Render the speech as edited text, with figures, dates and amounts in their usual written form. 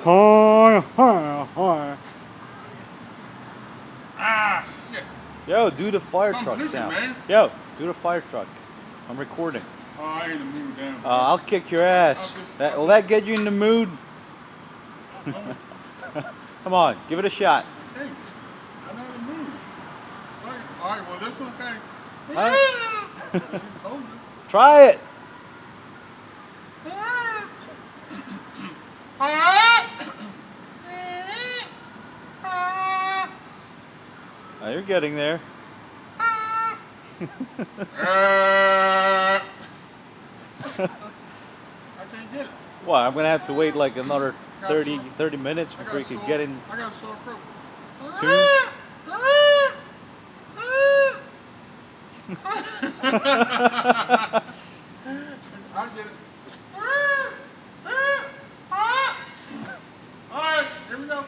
Hi, hi, hi. Ah, shit. Yo, do the fire Something truck clicking, sound. man. Yo, do the fire truck. I'm recording. Oh, I ain't in the mood, damn. I'll kick your ass. Will that get you in the mood? Come on, give it a shot. I can't. I'm not in the mood. All right, well, this one, okay. All right. Hold you. Try it. Oh, you're getting there. I can't get it. Well, I'm gonna have to wait like another I got a 30, sore, 30 minutes I before got a you could sore, get in I got a sore throat. tune. I get it. All right, here we go.